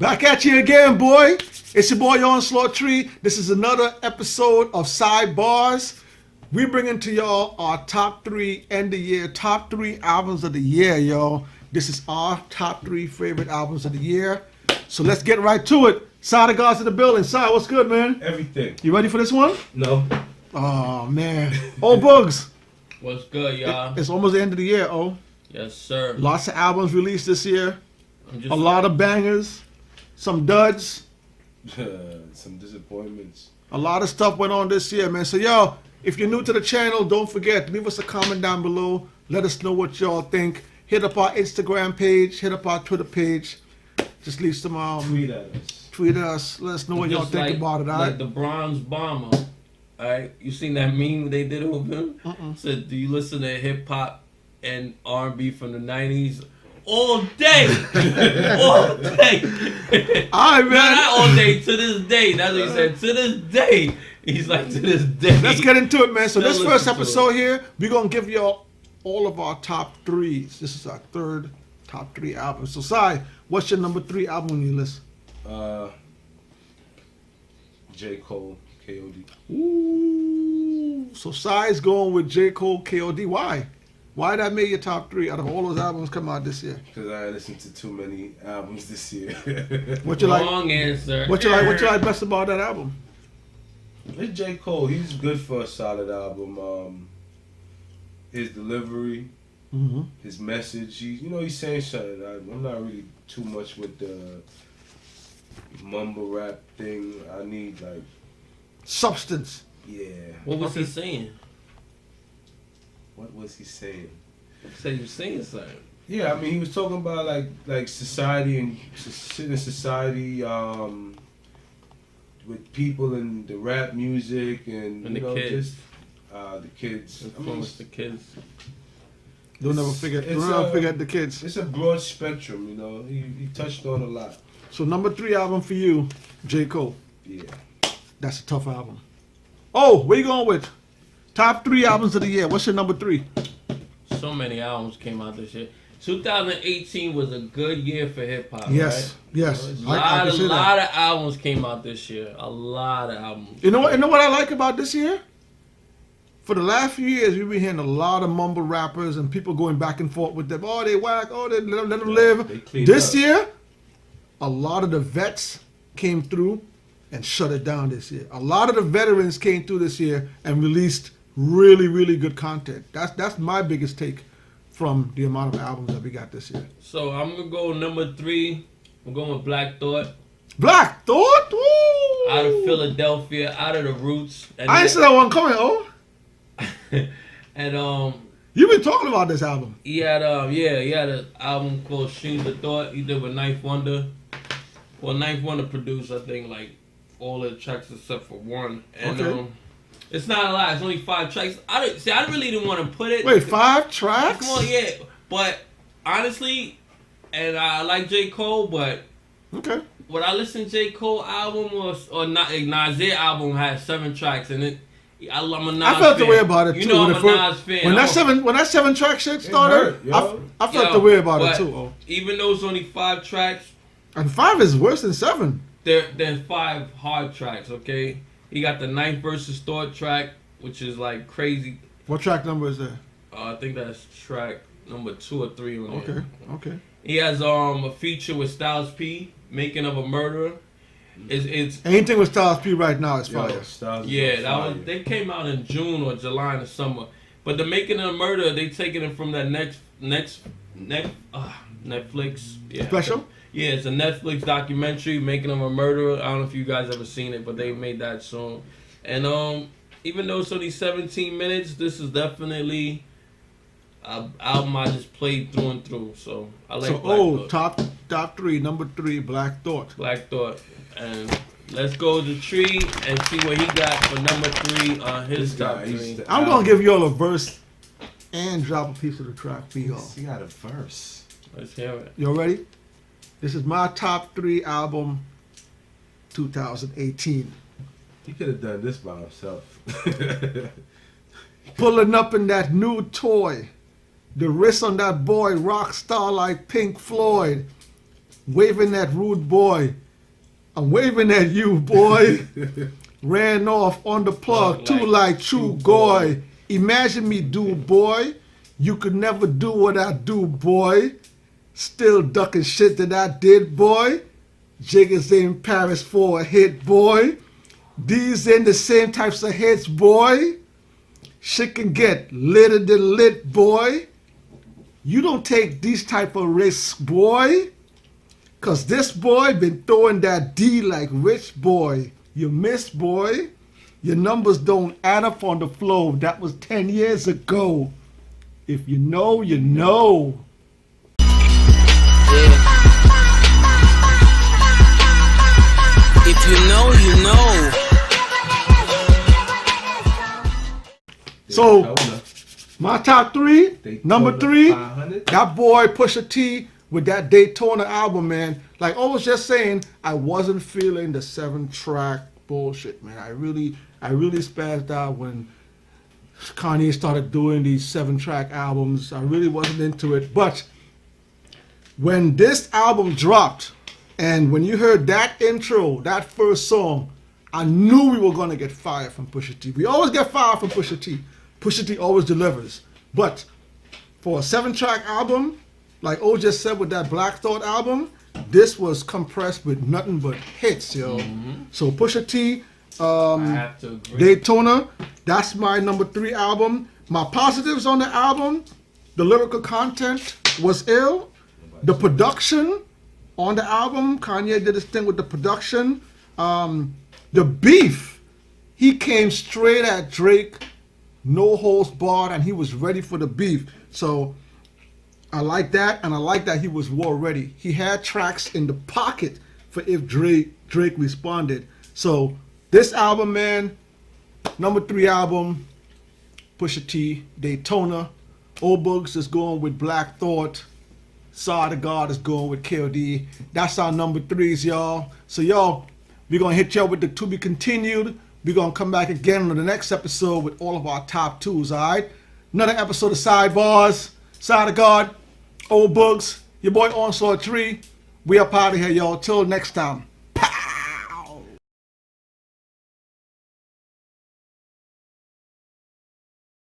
Back at you again, boy. It's your boy Onslaught Tree. This is another episode of Barz. We bringing to y'all our top 3 end of year, top 3 albums of the year, y'all. This is our top 3 favorite albums of the year. So let's get right to it. Sai the guys in the building. Sai, what's good, man? Everything. You ready for this one? No. Oh man. Oh, Bugs. What's good, y'all? It's almost the end of the year, oh. Yes, sir. Lots of albums released this year. A lot of bangers. Some duds. Some disappointments. A lot of stuff went on this year, man. So, y'all, if you're new to the channel, don't forget, leave us a comment down below. Let us know what y'all think. Hit up our Instagram page. Hit up our Twitter page. Just leave some... tweet at us. Tweet us. Let us know what y'all think about it, all right? Like the Bronze Bomber, all right? You seen that meme they did of him? Said, do you listen to hip-hop and R&B from the 90s? All day. All day. All right, man. Not all day, to this day. That's what he said. To this day. He's like, to this day. Let's get into it, man. So this first episode here, we're going to give y'all all of our top 3s. This is our third top 3 album. So, Sai, what's your number 3 album on your list? J. Cole, K.O.D. Ooh. So, Sai's going with J. Cole, K.O.D. Why? Why that made your top 3 out of all those albums come out this year? Because I listened to too many albums this year. What you like? Wrong answer. What you like best about that album? It's J. Cole. He's good for a solid album. His delivery, his message. He's saying something. I'm not really too much with the mumble rap thing. I need Substance. Yeah. What was he saying? What was he saying? He said he was saying something. Yeah, I mean, he was talking about like society and sitting in society with people and the rap music and the kids. The kids. Influence the kids. Don't ever forget the kids. It's a broad spectrum, He touched on a lot. So number 3 album for you, J. Cole. Yeah. That's a tough album. Oh, where you going with? Top 3 albums of the year. What's your number 3? So many albums came out this year. 2018 was a good year for hip hop. Yes, right? yes. A lot of albums came out this year. A lot of albums. You know what I like about this year? For the last few years, we've been hearing a lot of mumble rappers and people going back and forth with them. Oh, they whack. Oh, they let them live. This year, a lot of the vets came through and shut it down this year. A lot of the veterans came through this year and released really, really good content. That's my biggest take from the amount of albums that we got this year. So I'm gonna go number 3. I'm going with Black Thought. Black Thought? Woo! Out of Philadelphia, out of the roots. And I ain't seen that one coming, oh. And You've been talking about this album. he had an album called Streams of Thought. He did with Ninth Wonder. Well, Ninth Wonder produced, I think, all the tracks except for one. And okay. It's not a lot. It's only 5 tracks. I really didn't want to put it. Wait, 5 tracks? Well, yeah, but honestly, and I like J. Cole, but okay. When I listened to J. Cole album or Nasir album had 7 tracks, and I'm a Nas I felt fan. the way about it too. I'm a Nas fan. When that 7 track shit started, I felt the way about it too. Oh. Even though it's only 5 tracks, and 5 is worse than 7. There's 5 hard tracks. Okay, he got the Ninth versus Thought track, which is crazy. What track number is that? I think that's track number 2 or 3 on there. Okay. He has a feature with Styles P, Making of a Murderer. It's anything with Styles P right now is fire. They came out in June or July in the summer. But the Making of a Murderer, they taking it from that Netflix special. Yeah, it's a Netflix documentary, Making of a Murderer. I don't know if you guys ever seen it, but they made that song. And even though it's only 17 minutes, this is definitely an album I just played through and through. So I like Black Thought. top 3, number 3, Black Thought. Black Thought. And let's go to Tree and see what he got for number 3 on his top 3. I'm going to give y'all a verse and drop a piece of the track for y'all. You got a verse. Let's hear it. Y'all ready? This is my top 3 album, 2018. He could have done this by himself. Pulling up in that new toy. The wrist on that boy, rock star like Pink Floyd. waving at rude boy. I'm waving at you, boy. Ran off on the plug, too like true goy. Imagine me do, boy. You could never do what I do, boy. Still ducking shit that I did, boy. Jiggers in Paris for a hit, boy. These in the same types of hits, boy. Shit can get litter than lit, boy. You don't take these type of risks, boy. Cause this boy been throwing that D like rich boy. You missed, boy. Your numbers don't add up on the flow. That was 10 years ago. If you know, you know. Yeah. If you know, you know. So, my top three, number 3, 500. that boy Pusha T with that Daytona album, man. Like I was just saying, I wasn't feeling the 7-track bullshit, man. I really spazzed out when Kanye started doing these 7-track albums. I really wasn't into it. But when this album dropped, and when you heard that intro, that first song, I knew we were gonna get fire from Pusha T. We always get fire from Pusha T. Pusha T always delivers. But for a 7-track album, like O just said with that Black Thought album, this was compressed with nothing but hits, yo. So Pusha T, I have to agree. Daytona, that's my number 3 album. My positives on the album, the lyrical content was ill. The production on the album, Kanye did his thing with the production. The beef, he came straight at Drake, no holds barred, and he was ready for the beef. So I like that, and I like that he was war ready. He had tracks in the pocket for if Drake responded. So this album, man, number 3 album, Pusha T, Daytona. Old Books is going with Black Thought. Side of God is going with KOD. That's our number 3s, y'all. So y'all, we're gonna hit y'all with the to be continued. We're gonna come back again on the next episode with all of our top 2s, alright? Another episode of Sidebars, Side of God, Old Books, your boy Onslaught 3. We up out of here, y'all. Till next time.